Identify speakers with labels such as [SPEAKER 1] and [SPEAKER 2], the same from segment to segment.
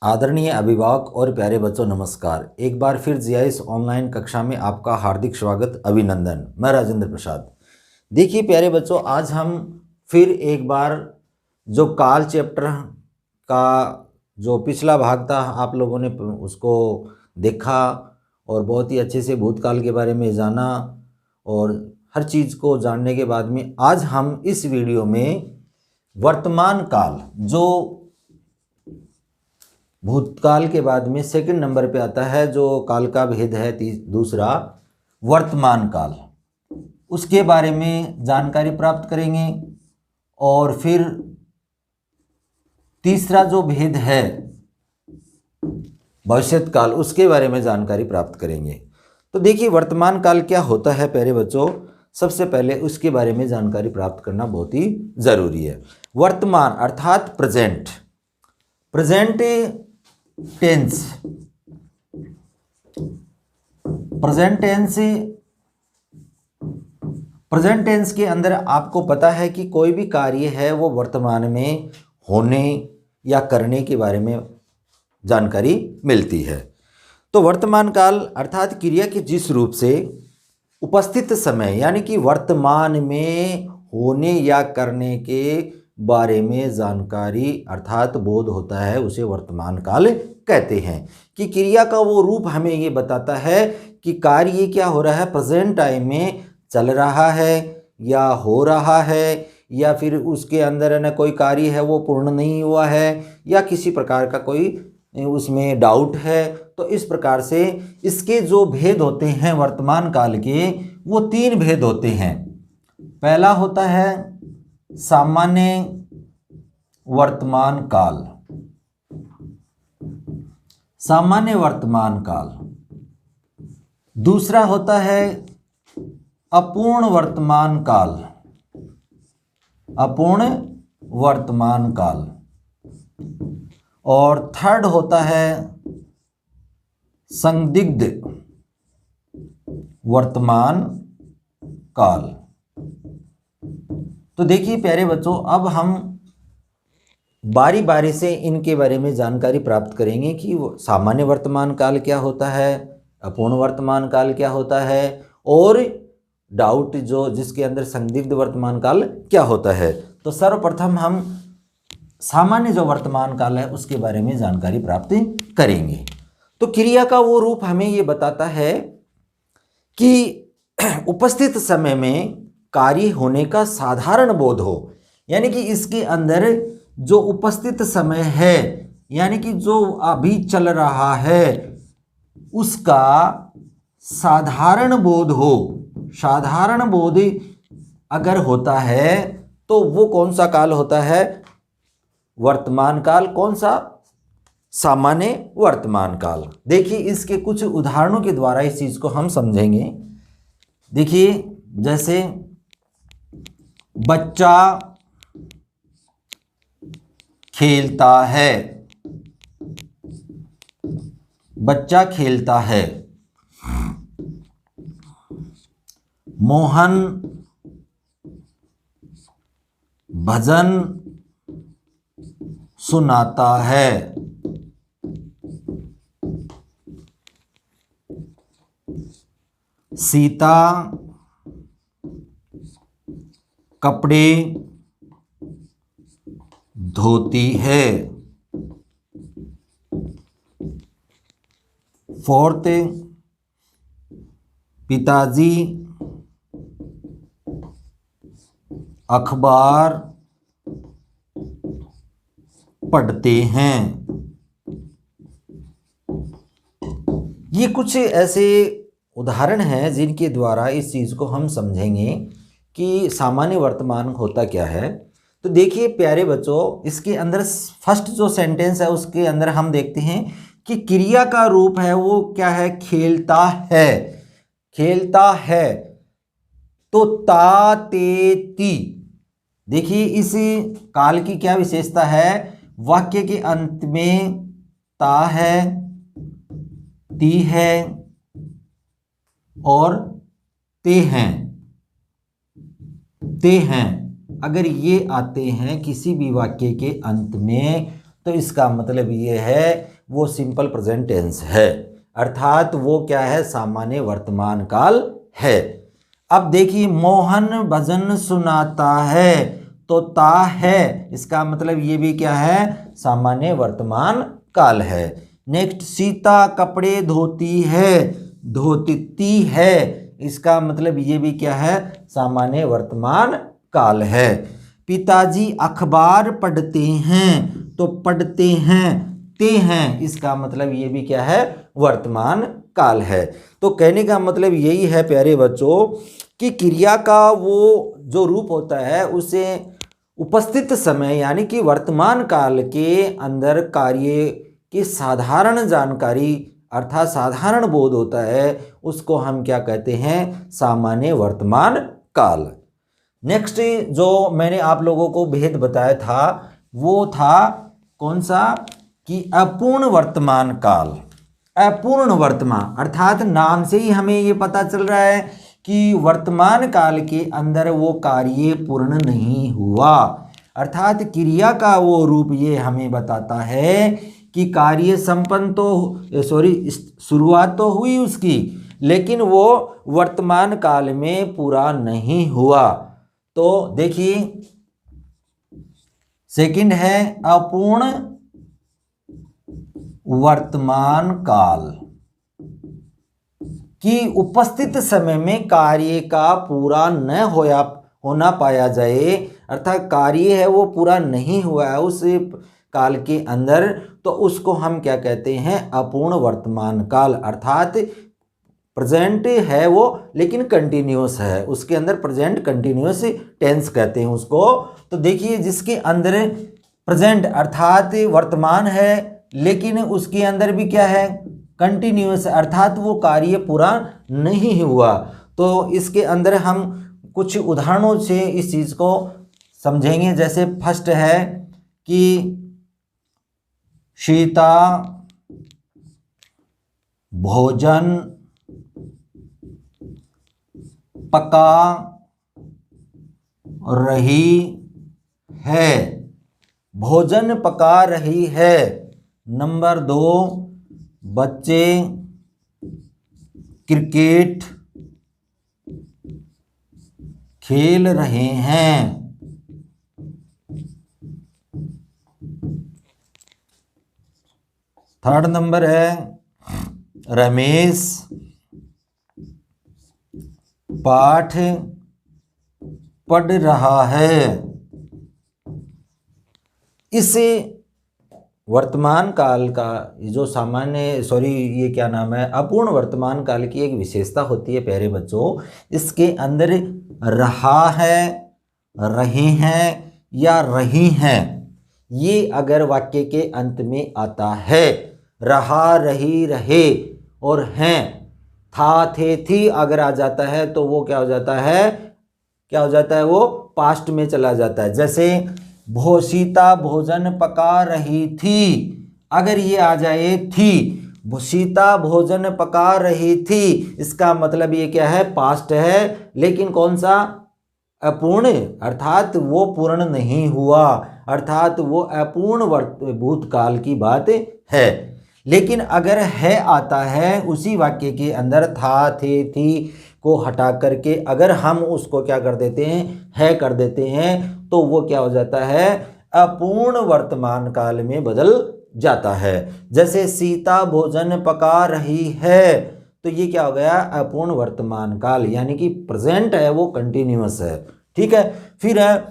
[SPEAKER 1] आदरणीय अभिभावक और प्यारे बच्चों, नमस्कार। एक बार फिर जीआईएस ऑनलाइन कक्षा में आपका हार्दिक स्वागत, अभिनंदन। मैं राजेंद्र प्रसाद। देखिए प्यारे बच्चों, आज हम फिर एक बार जो काल चैप्टर का जो पिछला भाग था, आप लोगों ने उसको देखा और बहुत ही अच्छे से भूतकाल के बारे में जाना और हर चीज़ को जानने के बाद में आज हम इस वीडियो में वर्तमान काल, जो भूतकाल के बाद में सेकंड नंबर पे आता है, जो काल का भेद है दूसरा, वर्तमान काल, उसके बारे में जानकारी प्राप्त करेंगे। और फिर तीसरा जो भेद है भविष्यत काल, उसके बारे में जानकारी प्राप्त करेंगे। तो देखिए वर्तमान काल क्या होता है प्यारे बच्चों, सबसे पहले उसके बारे में जानकारी प्राप्त करना बहुत ही ज़रूरी है। वर्तमान अर्थात present, present tense, present tense के अंदर आपको पता है कि कोई भी कार्य है वो वर्तमान में होने या करने के बारे में जानकारी मिलती है। तो वर्तमान काल अर्थात क्रिया के जिस रूप से उपस्थित समय यानी कि वर्तमान में होने या करने के बारे में जानकारी अर्थात बोध होता है, उसे वर्तमान काल कहते हैं। कि क्रिया का वो रूप हमें ये बताता है कि कार्य क्या हो रहा है, प्रेजेंट टाइम में चल रहा है या हो रहा है, या फिर उसके अंदर न कोई कार्य है वो पूर्ण नहीं हुआ है, या किसी प्रकार का कोई उसमें डाउट है। तो इस प्रकार से इसके जो भेद होते हैं वर्तमान काल के, वो तीन भेद होते हैं। पहला होता है सामान्य वर्तमान काल, सामान्य वर्तमान काल। दूसरा होता है अपूर्ण वर्तमान काल, अपूर्ण वर्तमान काल। और थर्ड होता है संदिग्ध वर्तमान काल। तो देखिए प्यारे बच्चों, अब हम बारी बारी से इनके बारे में जानकारी प्राप्त करेंगे कि सामान्य वर्तमान काल क्या होता है, अपूर्ण वर्तमान काल क्या होता है, और डाउट जो जिसके अंदर संदिग्ध वर्तमान काल क्या होता है। तो सर्वप्रथम हम सामान्य जो वर्तमान काल है उसके बारे में जानकारी प्राप्त करेंगे। तो क्रिया का वो रूप हमें ये बताता है कि उपस्थित समय में कार्य होने का साधारण बोध हो, यानी कि इसके अंदर जो उपस्थित समय है यानी कि जो अभी चल रहा है उसका साधारण बोध हो। साधारण बोध अगर होता है तो वो कौन सा काल होता है, वर्तमान काल। कौन सा, सामान्य वर्तमान काल। देखिए इसके कुछ उदाहरणों के द्वारा इस चीज को हम समझेंगे। देखिए जैसे बच्चा खेलता है, बच्चा खेलता है। मोहन भजन सुनाता है। सीता कपड़े धोती है। फोर्थ, पिताजी अखबार पढ़ते हैं। ये कुछ ऐसे उदाहरण हैं जिनके द्वारा इस चीज़ को हम समझेंगे कि सामान्य वर्तमान होता क्या है। तो देखिए प्यारे बच्चों, इसके अंदर फर्स्ट जो सेंटेंस है उसके अंदर हम देखते हैं कि क्रिया का रूप है वो क्या है, खेलता है। खेलता है तो ता ते ती। देखिए इस काल की क्या विशेषता है, वाक्य के अंत में ता है, ती है और ते हैं, ते हैं। अगर ये आते हैं किसी भी वाक्य के अंत में तो इसका मतलब ये है वो सिंपल प्रेजेंट टेंस है, अर्थात वो क्या है, सामान्य वर्तमान काल है। अब देखिए, मोहन भजन सुनाता है, तो ता है, इसका मतलब ये भी क्या है, सामान्य वर्तमान काल है। नेक्स्ट, सीता कपड़े धोती है, धोती है, इसका मतलब ये भी क्या है, सामान्य वर्तमान काल है। पिताजी अखबार पढ़ते हैं, तो पढ़ते हैं, ते हैं, इसका मतलब ये भी क्या है, वर्तमान काल है। तो कहने का मतलब यही है प्यारे बच्चों कि क्रिया का वो जो रूप होता है उसे उपस्थित समय यानी कि वर्तमान काल के अंदर कार्य की साधारण जानकारी अर्थात साधारण बोध होता है, उसको हम क्या कहते हैं, सामान्य वर्तमान काल। नेक्स्ट जो मैंने आप लोगों को भेद बताया था वो था कौन सा, कि अपूर्ण वर्तमान काल। अपूर्ण वर्तमान अर्थात नाम से ही हमें ये पता चल रहा है कि वर्तमान काल के अंदर वो कार्य पूर्ण नहीं हुआ, अर्थात क्रिया का वो रूप ये हमें बताता है कि कार्य संपन्न तो शुरुआत तो हुई उसकी, लेकिन वो वर्तमान काल में पूरा नहीं हुआ। तो देखिए, सेकंड है अपूर्ण वर्तमान काल कि उपस्थित समय में कार्य का पूरा न होना पाया जाए, अर्थात कार्य है वो पूरा नहीं हुआ है उस काल के अंदर, तो उसको हम क्या कहते हैं, अपूर्ण वर्तमान काल, अर्थात प्रेजेंट है वो लेकिन कंटिन्यूस है, उसके अंदर प्रेजेंट कंटिन्यूस टेंस कहते हैं उसको। तो देखिए, जिसके अंदर प्रेजेंट अर्थात वर्तमान है लेकिन उसके अंदर भी क्या है, कंटिन्यूस, अर्थात वो कार्य पूरा नहीं हुआ। तो इसके अंदर हम कुछ उदाहरणों से इस चीज़ को समझेंगे। जैसे फर्स्ट है कि सीता भोजन पका रही है, भोजन पका रही है। नंबर 2, बच्चे क्रिकेट खेल रहे हैं। थर्ड नंबर है रमेश पाठ पढ़ रहा है। इस वर्तमान काल का जो ये क्या नाम है, अपूर्ण वर्तमान काल की एक विशेषता होती है प्यारे बच्चों, इसके अंदर रहा है, रहे हैं या रही हैं, ये अगर वाक्य के अंत में आता है, रहा, रही, रहे और हैं, था, थे, थी अगर आ जाता है तो वो क्या हो जाता है, वो पास्ट में चला जाता है। जैसे सीता भोजन पका रही थी, अगर ये आ जाए थी, सीता भोजन पका रही थी, इसका मतलब ये क्या है, पास्ट है, लेकिन कौन सा, अपूर्ण, अर्थात वो पूर्ण नहीं हुआ, अर्थात वो अपूर्ण भूतकाल की बात है। लेकिन अगर है आता है उसी वाक्य के अंदर, था, थे, थी को हटा करके अगर हम उसको क्या कर देते हैं, है कर देते हैं, तो वो क्या हो जाता है, अपूर्ण वर्तमान काल में बदल जाता है। जैसे सीता भोजन पका रही है, तो ये क्या हो गया, अपूर्ण वर्तमान काल, यानी कि प्रेजेंट है वो कंटिन्यूअस है। ठीक है। फिर है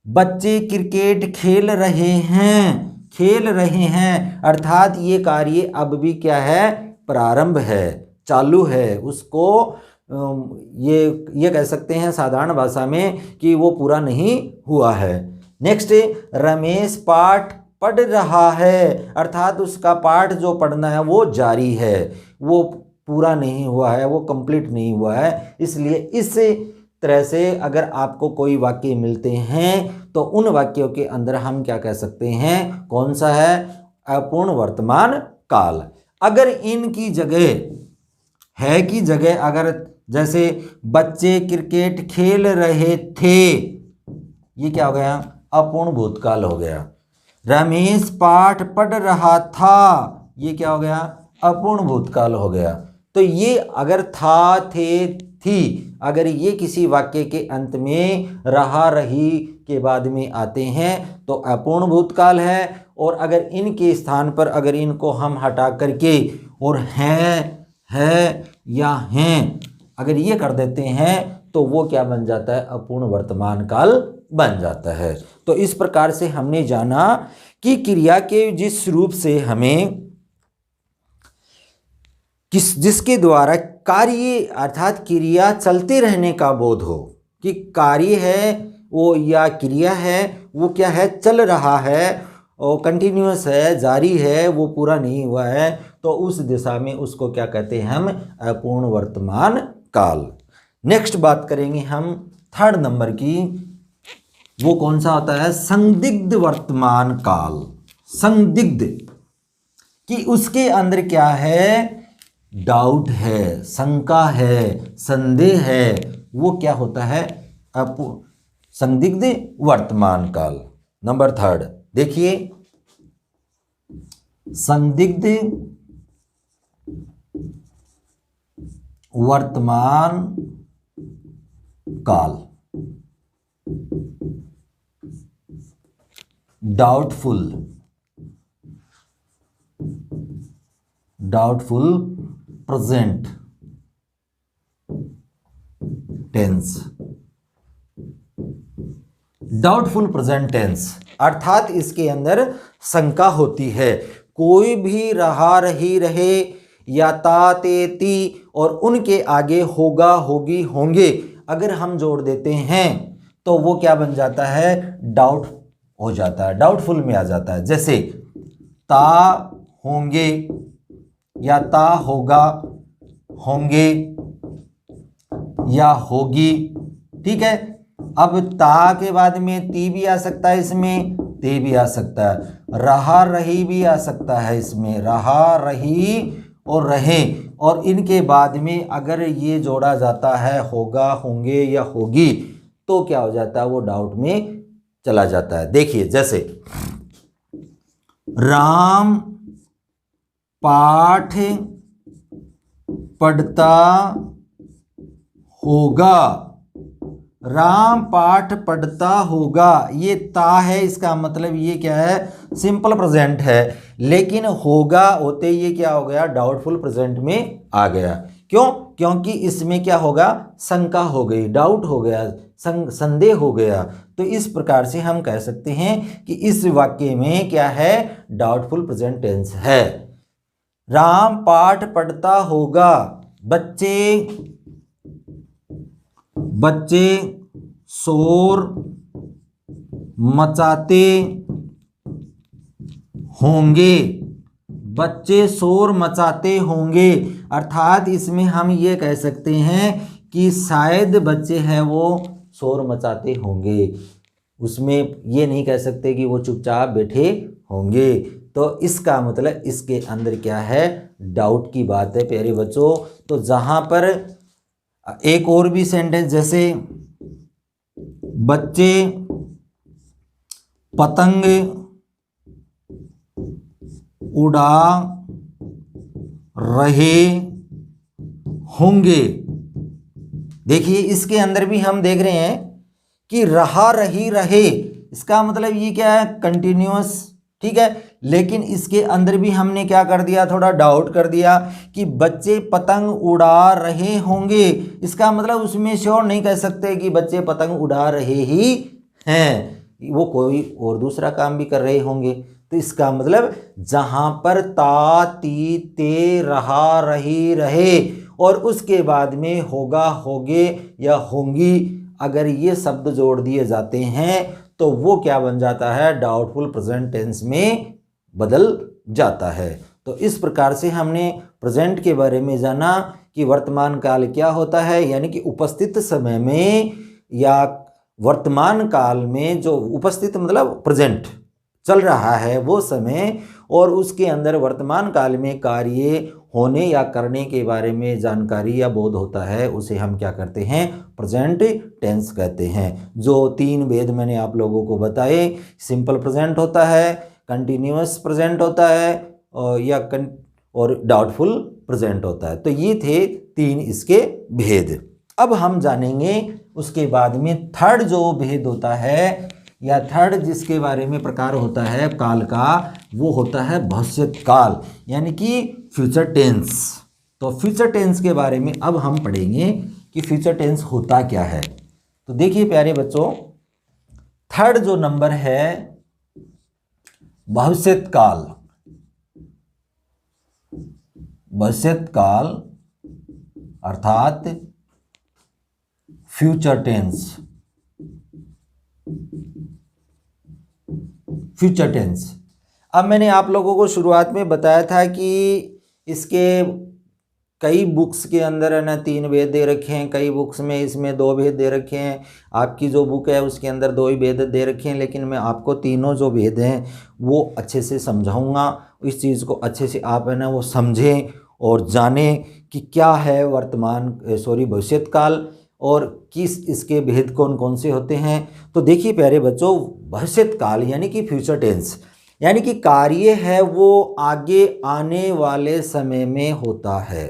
[SPEAKER 1] बच्चे क्रिकेट खेल रहे हैं, खेल रहे हैं, अर्थात ये कार्य अब भी क्या है, प्रारंभ है, चालू है, उसको ये कह सकते हैं साधारण भाषा में कि वो पूरा नहीं हुआ है। नेक्स्ट, रमेश पाठ पढ़ रहा है, अर्थात उसका पाठ जो पढ़ना है वो जारी है, वो पूरा नहीं हुआ है, वो कंप्लीट नहीं हुआ है। इसलिए इस तरह से अगर आपको कोई वाक्य मिलते हैं तो उन वाक्यों के अंदर हम क्या कह सकते हैं, कौन सा है, अपूर्ण वर्तमान काल। अगर इनकी जगह, है की जगह अगर जैसे बच्चे क्रिकेट खेल रहे थे, ये क्या हो गया, अपूर्ण भूतकाल हो गया। रमेश पाठ पढ़ रहा था, ये क्या हो गया, अपूर्ण भूतकाल हो गया। तो ये अगर था, थे, थी, अगर ये किसी वाक्य के अंत में रहा, रही के बाद में आते हैं तो अपूर्ण भूतकाल है। और अगर इनके स्थान पर अगर इनको हम हटा करके और है या हैं अगर ये कर देते हैं तो वो क्या बन जाता है, अपूर्ण वर्तमान काल बन जाता है। तो इस प्रकार से हमने जाना कि क्रिया के जिस रूप से हमें जिसके द्वारा कार्य अर्थात क्रिया चलते रहने का बोध हो कि कार्य है वो या क्रिया है वो क्या है, चल रहा है और कंटिन्यूअस है, जारी है, वो पूरा नहीं हुआ है, तो उस दिशा में उसको क्या कहते हैं हम, अपूर्ण वर्तमान काल। नेक्स्ट बात करेंगे हम थर्ड नंबर की, वो कौन सा होता है, संदिग्ध वर्तमान काल। संदिग्ध कि उसके अंदर क्या है, डाउट है, शंका है, संदेह है, वो क्या होता है, संदिग्ध वर्तमान काल। नंबर थर्ड देखिए, संदिग्ध वर्तमान काल, doubtful present tense. Doubtful present tense अर्थात इसके अंदर शंका होती है, कोई भी रहा, रही, रहे या ता, ते, ती और उनके आगे होगा, होगी, होंगे अगर हम जोड़ देते हैं तो वो क्या बन जाता है, डाउट हो जाता है, डाउटफुल में आ जाता है। जैसे ता होंगे या ता होगा, होंगे या होगी, ठीक है। अब ता के बाद में ती भी आ सकता है, इसमें ते भी आ सकता है, रहा, रही भी आ सकता है, इसमें रहा, रही और रहे, और इनके बाद में अगर ये जोड़ा जाता है होगा, होंगे या होगी तो क्या हो जाता है, वो डाउट में चला जाता है। देखिए जैसे राम पाठ पढ़ता होगा, राम पाठ पढ़ता होगा, ये ता है, इसका मतलब ये क्या है, सिंपल प्रेजेंट है, लेकिन होगा होते ये क्या हो गया, डाउटफुल प्रेजेंट में आ गया। क्यों, क्योंकि इसमें क्या होगा, शंका हो गई, डाउट हो गया, संदेह हो गया। तो इस प्रकार से हम कह सकते हैं कि इस वाक्य में क्या है, डाउटफुल प्रेजेंट टेंस है। राम पाठ पढ़ता होगा, बच्चे शोर मचाते होंगे, बच्चे शोर मचाते होंगे अर्थात इसमें हम ये कह सकते हैं कि शायद बच्चे हैं वो शोर मचाते होंगे, उसमें ये नहीं कह सकते कि वो चुपचाप बैठे होंगे। तो इसका मतलब इसके अंदर क्या है, डाउट की बात है प्यारे बच्चों। तो जहां पर एक और भी सेंटेंस जैसे बच्चे पतंग उड़ा रहे होंगे, देखिए इसके अंदर भी हम देख रहे हैं कि रहा, रही, रहे, इसका मतलब ये क्या है, कंटिन्यूअस, ठीक है। लेकिन इसके अंदर भी हमने क्या कर दिया, थोड़ा डाउट कर दिया कि बच्चे पतंग उड़ा रहे होंगे, इसका मतलब उसमें श्योर नहीं कह सकते कि बच्चे पतंग उड़ा रहे ही हैं, वो कोई और दूसरा काम भी कर रहे होंगे। तो इसका मतलब जहां पर ता, ती, ते, रहा, रही, रहे और उसके बाद में होगा, होगे या होंगी अगर ये शब्द जोड़ दिए जाते हैं तो वो क्या बन जाता है, डाउटफुल प्रेजेंट टेंस में बदल जाता है। तो इस प्रकार से हमने प्रेजेंट के बारे में जाना कि वर्तमान काल क्या होता है, यानी कि उपस्थित समय में या वर्तमान काल में जो उपस्थित मतलब प्रेजेंट चल रहा है वो समय, और उसके अंदर वर्तमान काल में कार्य होने या करने के बारे में जानकारी या बोध होता है, उसे हम क्या करते हैं, प्रेजेंट टेंस कहते हैं। जो तीन भेद मैंने आप लोगों को बताए, सिंपल प्रेजेंट होता है, कंटिन्यूअस प्रेजेंट होता है और डाउटफुल प्रेजेंट होता है। तो ये थे 3 इसके भेद। अब हम जानेंगे उसके बाद में थर्ड जो भेद होता है या थर्ड जिसके बारे में प्रकार होता है काल का, वो होता है भविष्यत काल, यानी कि फ्यूचर टेंस। तो फ्यूचर टेंस के बारे में अब हम पढ़ेंगे कि फ्यूचर टेंस होता क्या है। तो देखिए प्यारे बच्चों, थर्ड जो नंबर है भविष्यत काल। भविष्यत काल अर्थात फ्यूचर टेंस। फ्यूचर टेंस, अब मैंने आप लोगों को शुरुआत में बताया था कि इसके कई बुक्स के अंदर है ना 3 भेद दे रखे हैं, कई बुक्स में इसमें 2 भेद दे रखे हैं। आपकी जो बुक है उसके अंदर 2 ही भेद दे रखे हैं, लेकिन मैं आपको तीनों जो भेद हैं वो अच्छे से समझाऊंगा। इस चीज़ को अच्छे से आप है ना वो समझें और जानें कि क्या है भविष्यत काल और किस इसके भेद कौन कौन से होते हैं। तो देखिए प्यारे बच्चों, भविष्यत काल यानी कि फ्यूचर टेंस, यानी कि कार्य है वो आगे आने वाले समय में होता है।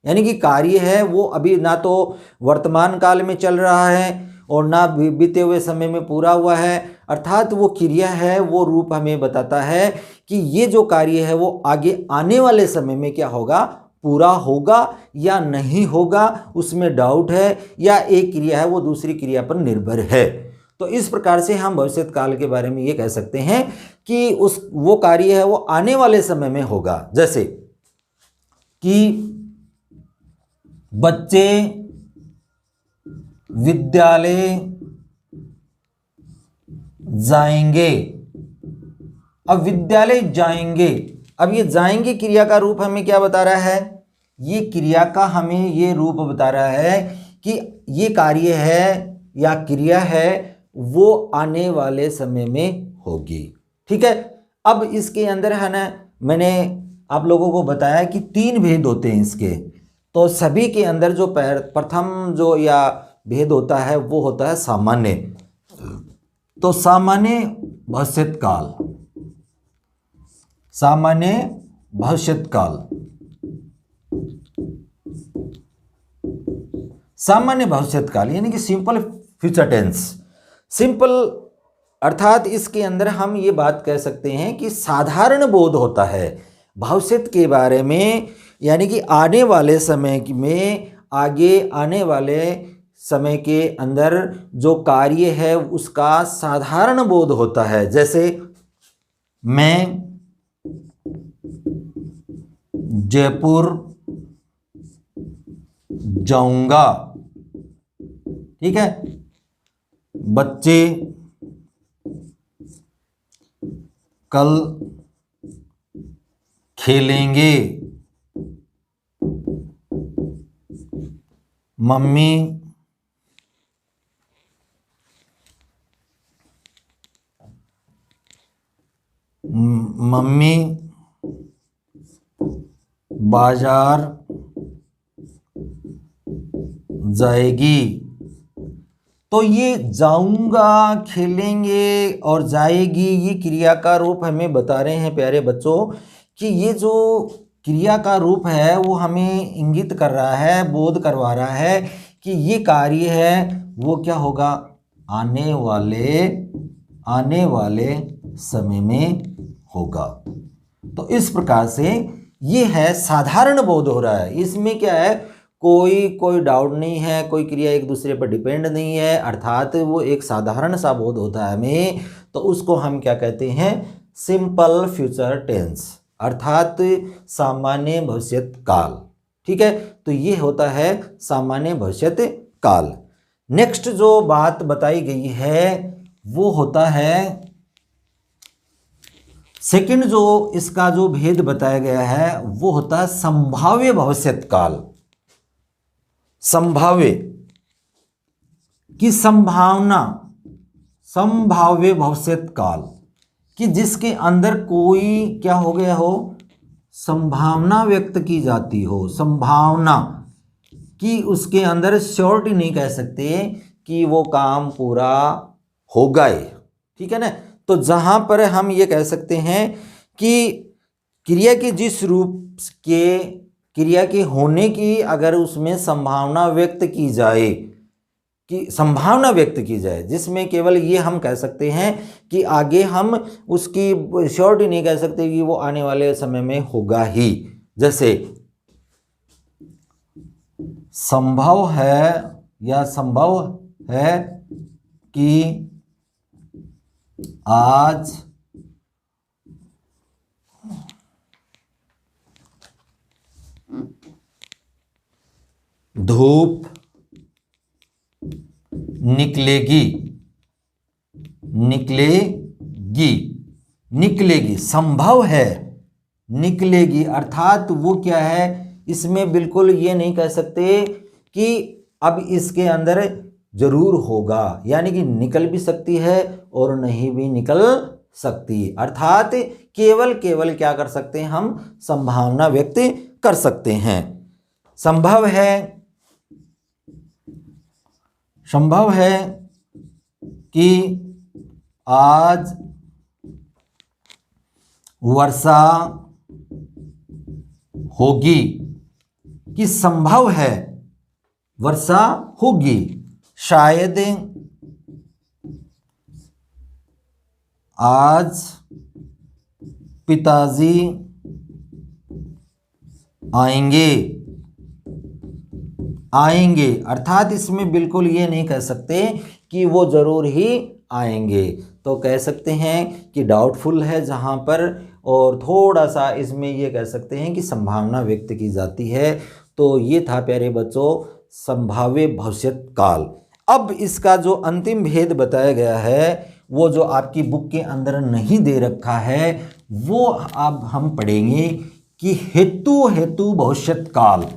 [SPEAKER 1] यानी कि कार्य है वो अभी ना तो वर्तमान काल में चल रहा है और ना बीते हुए समय में पूरा हुआ है, अर्थात वो क्रिया है, वो रूप हमें बताता है कि ये जो कार्य है वो आगे आने वाले समय में क्या होगा, पूरा होगा या नहीं होगा, उसमें डाउट है, या एक क्रिया है वो दूसरी क्रिया पर निर्भर है। तो इस प्रकार से हम भविष्यत काल के बारे में ये कह सकते हैं कि वो कार्य है वो आने वाले समय में होगा। जैसे कि बच्चे विद्यालय जाएंगे। अब विद्यालय जाएंगे, अब ये जाएंगे क्रिया का रूप हमें क्या बता रहा है, ये क्रिया का हमें ये रूप बता रहा है कि ये कार्य है या क्रिया है वो आने वाले समय में होगी। ठीक है, अब इसके अंदर है ना मैंने आप लोगों को बताया कि 3 भेद होते हैं इसके। तो सभी के अंदर जो प्रथम जो या भेद होता है वो होता है सामान्य। तो सामान्य भविष्यत काल, सामान्य भविष्यत काल, सामान्य भविष्यत काल यानी कि सिंपल फ्यूचर टेंस। सिंपल अर्थात इसके अंदर हम ये बात कह सकते हैं कि साधारण बोध होता है भविष्यत के बारे में, यानी कि आने वाले समय में, आगे आने वाले समय के अंदर जो कार्य है उसका साधारण बोध होता है। जैसे मैं जयपुर जाऊंगा, ठीक है, बच्चे कल खेलेंगे, मम्मी बाजार जाएगी। तो ये जाऊंगा, खेलेंगे और जाएगी, ये क्रिया का रूप हमें बता रहे हैं प्यारे बच्चों कि ये जो क्रिया का रूप है वो हमें इंगित कर रहा है, बोध करवा रहा है कि ये कार्य है वो क्या होगा, आने वाले समय में होगा। तो इस प्रकार से ये है साधारण बोध हो रहा है। इसमें क्या है, कोई डाउट नहीं है, कोई क्रिया एक दूसरे पर डिपेंड नहीं है, अर्थात वो एक साधारण सा बोध होता है हमें। तो उसको हम क्या कहते हैं, सिंपल फ्यूचर टेंस अर्थात सामान्य भविष्यत काल। ठीक है, तो ये होता है सामान्य भविष्यत काल। नेक्स्ट जो बात बताई गई है वो होता है सेकंड, जो इसका जो भेद बताया गया है वो होता है संभाव्य भविष्यत काल। संभाव्य की संभावना, संभाव्य भविष्यत काल कि जिसके अंदर कोई क्या हो गया हो, संभावना व्यक्त की जाती हो, संभावना कि उसके अंदर श्योरिटी नहीं कह सकते कि वो काम पूरा होगा ही। ठीक है ना, तो जहाँ पर हम ये कह सकते हैं कि क्रिया के जिस रूप के क्रिया के होने की अगर उसमें संभावना व्यक्त की जाए, कि संभावना व्यक्त की जाए, जिसमें केवल ये हम कह सकते हैं कि आगे हम उसकी श्योरिटी नहीं कह सकते कि वो आने वाले समय में होगा ही। जैसे संभव है या संभव है कि आज धूप निकलेगी, निकलेगी, संभव है निकलेगी, अर्थात वो क्या है, इसमें बिल्कुल ये नहीं कह सकते कि अब इसके अंदर जरूर होगा, यानी कि निकल भी सकती है और नहीं भी निकल सकती, अर्थात केवल क्या कर सकते हैं, हम संभावना व्यक्त कर सकते हैं। संभव है कि आज वर्षा होगी, कि संभव है वर्षा होगी, शायद आज पिताजी आएंगे, अर्थात इसमें बिल्कुल ये नहीं कह सकते कि वो जरूर ही आएंगे, तो कह सकते हैं कि डाउटफुल है जहाँ पर, और थोड़ा सा इसमें ये कह सकते हैं कि संभावना व्यक्त की जाती है। तो ये था प्यारे बच्चों संभाव्य भविष्यत काल। अब इसका जो अंतिम भेद बताया गया है, वो जो आपकी बुक के अंदर नहीं दे रखा है, वो अब हम पढ़ेंगे कि हेतु भविष्यत काल,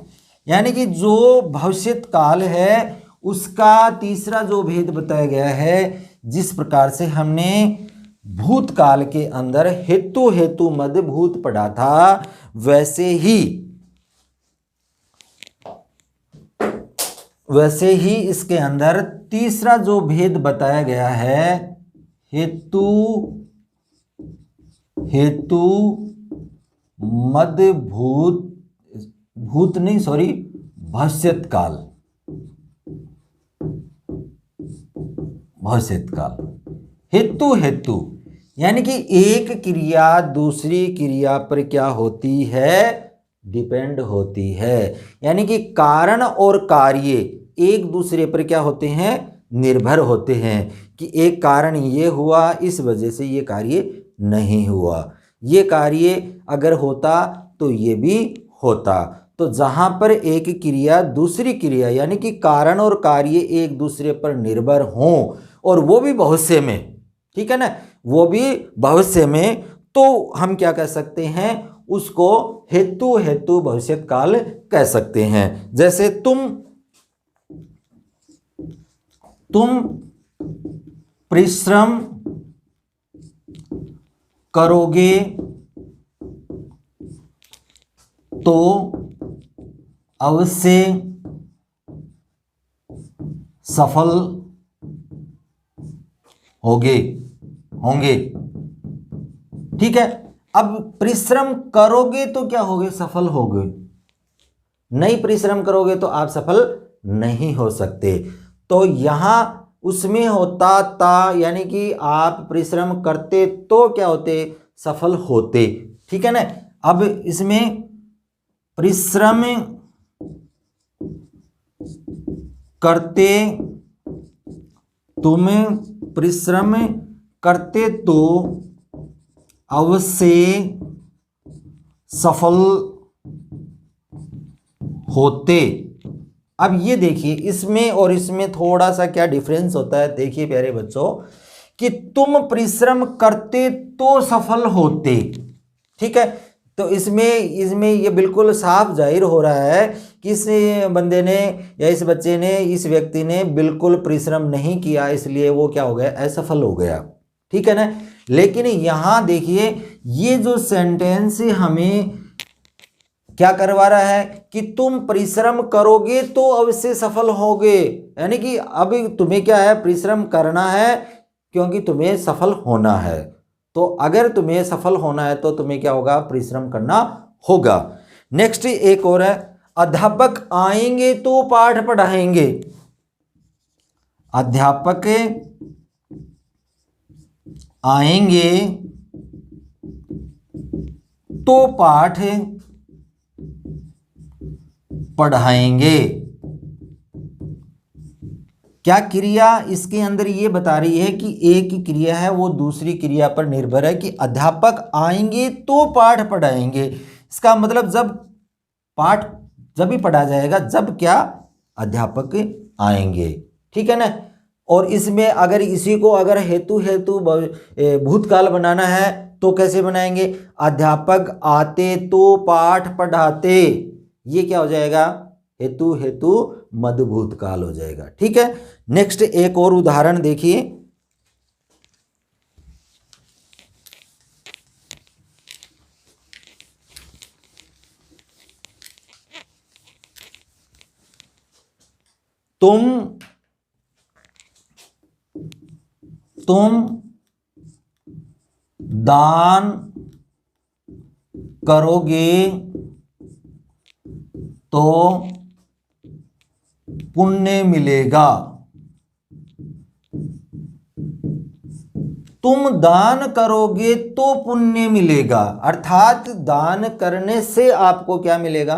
[SPEAKER 1] यानी कि जो भविष्यत काल है उसका तीसरा जो भेद बताया गया है। जिस प्रकार से हमने भूतकाल के अंदर हेतु मद भूत पढ़ा था, वैसे ही इसके अंदर तीसरा जो भेद बताया गया है, हेतु मद भविष्यत काल। हेतु यानी कि एक क्रिया दूसरी क्रिया पर क्या होती है, डिपेंड होती है, यानी कि कारण और कार्य एक दूसरे पर क्या होते हैं, निर्भर होते हैं, कि एक कारण ये हुआ इस वजह से ये कार्य नहीं हुआ, ये कार्य अगर होता तो ये भी होता। तो जहाँ पर एक क्रिया दूसरी क्रिया यानी कि कारण और कार्य एक दूसरे पर निर्भर हों, और वो भी भविष्य में, ठीक है ना, वो भी भविष्य में, तो हम क्या कह सकते हैं, उसको हेतु भविष्यत काल कह सकते हैं। जैसे तुम परिश्रम करोगे तो अवश्य सफल होंगे, ठीक है। अब परिश्रम करोगे तो क्या होगे, सफल होगे, नहीं परिश्रम करोगे तो आप सफल नहीं हो सकते। तो यहां उसमें होता था, यानी कि आप परिश्रम करते तो क्या होते, सफल होते, ठीक है ना। अब इसमें परिश्रम करते, तुम परिश्रम करते तो अवश्य सफल होते। अब ये देखिए इसमें और इसमें थोड़ा सा क्या डिफरेंस होता है। देखिए प्यारे बच्चों कि तुम परिश्रम करते तो सफल होते, ठीक है। तो इसमें ये बिल्कुल साफ जाहिर हो रहा है कि इस बंदे ने या इस बच्चे ने, इस व्यक्ति ने बिल्कुल परिश्रम नहीं किया, इसलिए वो क्या हो गया, असफल हो गया, ठीक है ना। लेकिन यहां देखिए ये जो सेंटेंस हमें क्या करवा रहा है कि तुम परिश्रम करोगे तो अवश्य सफल होगे, यानी कि अब तुम्हें क्या है, परिश्रम करना है, क्योंकि तुम्हें सफल होना है। तो अगर तुम्हें सफल होना है तो तुम्हें क्या होगा, परिश्रम करना होगा। नेक्स्ट एक और है, अध्यापक आएंगे तो पाठ पढ़ाएंगे। अध्यापक आएंगे तो पाठ पढ़ाएंगे। क्या क्रिया इसके अंदर ये बता रही है कि एक ही क्रिया है वो दूसरी क्रिया पर निर्भर है, कि अध्यापक आएंगे तो पाठ पढ़ाएंगे। इसका मतलब जब भी पढ़ा जाएगा जब क्या, अध्यापक आएंगे। ठीक है ना। और इसमें अगर इसी को अगर हेतु भूतकाल बनाना है तो कैसे बनाएंगे, अध्यापक आते तो पाठ पढ़ाते। ये क्या हो जाएगा, हेतु मद भूतकाल हो जाएगा। ठीक है। नेक्स्ट एक और उदाहरण देखिए। तुम दान करोगे तो पुण्य मिलेगा। तुम दान करोगे तो पुण्य मिलेगा, अर्थात दान करने से आपको क्या मिलेगा,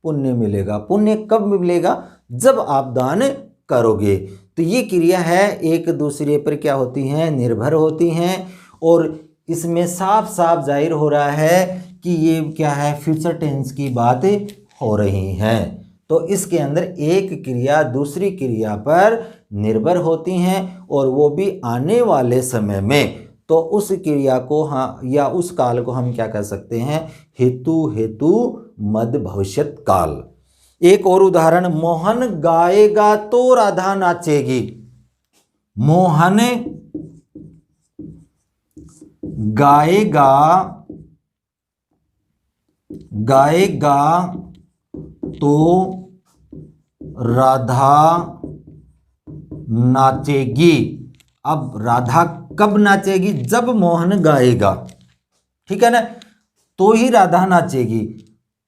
[SPEAKER 1] पुण्य मिलेगा। पुण्य कब मिलेगा, जब आप दान करोगे। तो ये क्रिया है एक दूसरे पर क्या होती हैं, निर्भर होती हैं। और इसमें साफ साफ जाहिर हो रहा है कि ये क्या है, फ्यूचर टेंस की बात हो रही है। तो इसके अंदर एक क्रिया दूसरी क्रिया पर निर्भर होती हैं और वो भी आने वाले समय में। तो उस क्रिया को हाँ या उस काल को हम क्या कह सकते हैं, हेतु मद भविष्यत काल। एक और उदाहरण, मोहन गाएगा तो राधा नाचेगी। मोहन गाएगा तो राधा नाचेगी। अब राधा कब नाचेगी, जब मोहन गाएगा। ठीक है ना, तो ही राधा नाचेगी।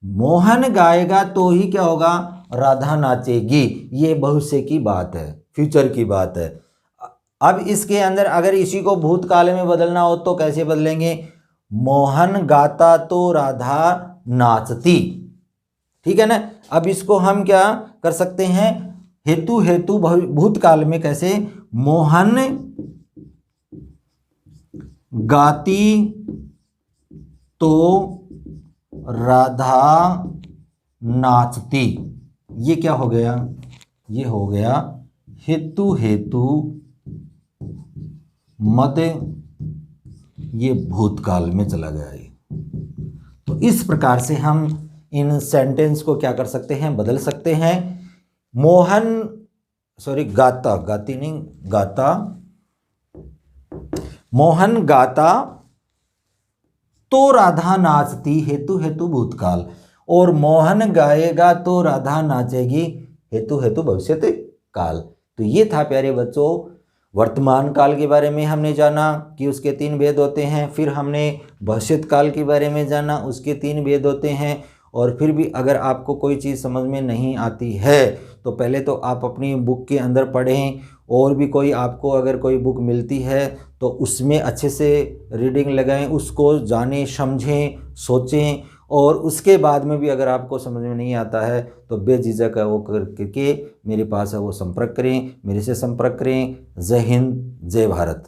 [SPEAKER 1] मोहन गाएगा तो ही क्या होगा, राधा नाचेगी। ये भविष्य की बात है, फ्यूचर की बात है। अब इसके अंदर अगर इसी को भूतकाल में बदलना हो तो कैसे बदलेंगे, मोहन गाता तो राधा नाचती। ठीक है ना। अब इसको हम क्या कर सकते हैं, हेतु भूतकाल में कैसे, मोहन गाती तो राधा नाचती। ये क्या हो गया, ये हो गया हेतु मद, ये भूतकाल में चला गया है। तो इस प्रकार से हम इन सेंटेंस को क्या कर सकते हैं, बदल सकते हैं। मोहन गाता तो राधा नाचती, हेतु भूतकाल। और मोहन गाएगा तो राधा नाचेगी, हेतु भविष्यत काल। तो ये था प्यारे बच्चों, वर्तमान काल के बारे में हमने जाना कि उसके 3 भेद होते हैं। फिर हमने भविष्यत काल के बारे में जाना, उसके 3 भेद होते हैं। और फिर भी अगर आपको कोई चीज़ समझ में नहीं आती है तो पहले तो आप अपनी बुक के अंदर पढ़ें, और भी कोई आपको अगर कोई बुक मिलती है तो उसमें अच्छे से रीडिंग लगाएं, उसको जानें, समझें, सोचें। और उसके बाद में भी अगर आपको समझ में नहीं आता है तो बेझिझक है वो करके मेरे पास है वो संपर्क करें, मेरे से संपर्क करें। जय हिंद, जय भारत।